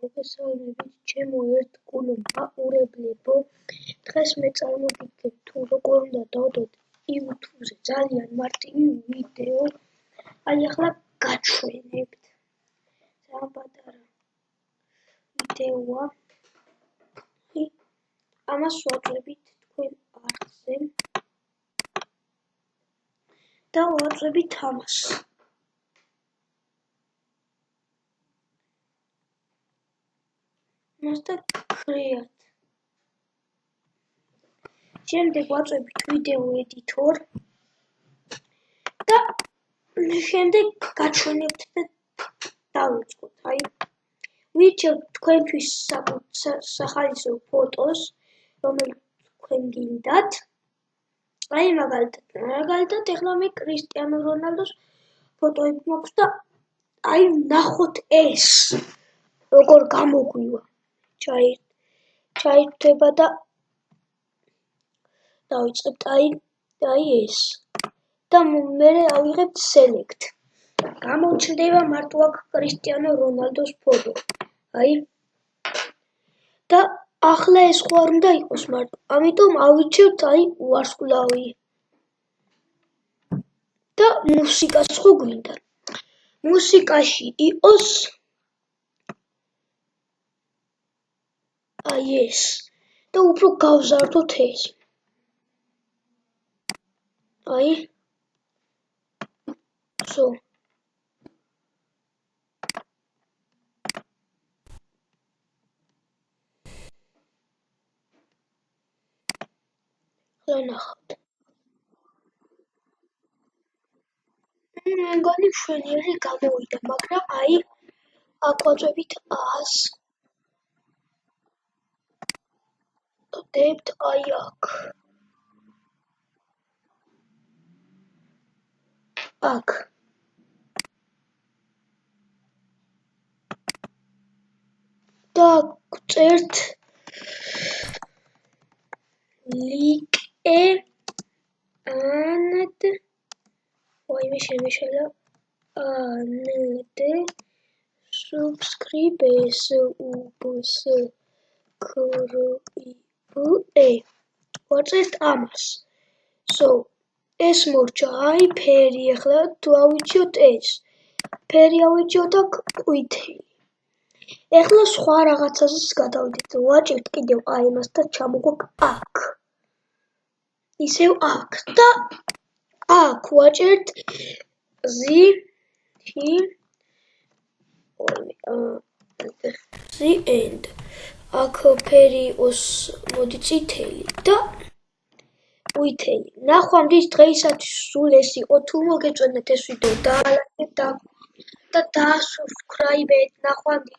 მოგესალმებით, ჩემო ერთგულო მაყურებლებო. დღეს მე წარმოგიდგენთ თუ როგორ უნდა დავდოთ YouTube-ზე ძალიან მარტივი ვიდეო. ახლა გაჩვენებთ. ძალიან პატარა ვიდეოა. ამას ვაწვევით თქვენ არხზე და ვაწვევით ამას. მასთან გქრიათ. შემდეგ ვაწვევით ვიდეო ედიტორ და შემდეგ გაჩვენებთ და დავიწყოთ. ვირჩევთ თქვენთვის სახალისო ფოტოს, რომელიც თქვენ გინდათ. მაგალითად, ეხლა მე კრისტიანო რონალდოს ფოტოები მაქვს და ნახოთ ეს როგორ გამოგვივა. ჩაირთვება და დავიწყებთ ეს და მე ავიღებთ select. გამოჩნდება მარტო აქ კრისტიანო რონალდოს ფოტო. და ახლა ეს ხო არ უნდა იყოს მარტო, ამიტომ ავირჩევთ ვარსკვლავი. და მუსიკას ხო გვინდა. მუსიკაში იყოს ეს და უფრო გავზარდოთ ეს. So ნახავთ. მე მგონი მშვენიერი გამოვიდა, მაგრამ აქ ვაწვევით 100-ს. დავდებთ აქ. და გვწერთ ვაწვევთ ამას. So ეს მორჩა, ფერი. ახლა თუ ავირჩიოთ ეს. ფერი ავირჩიოთ აქ ყვითელი. ახლა სხვა რაღაცაზეც გადავიდეთ. ვაჭირთ კიდევ იმას და ჩამოგვაქვს აქ. ისევ აქ და აქ ვაჭირთ end. აქ ფერი იყოს მოდი წითელი და ყვითელი. ნახვამდის დღეისათვის სულ ეს იყო. თუ მოგეწონათ ეს ვიდეო, დაალაიქეთ და დაასუბსქრაიბეთ. ნახვამდის.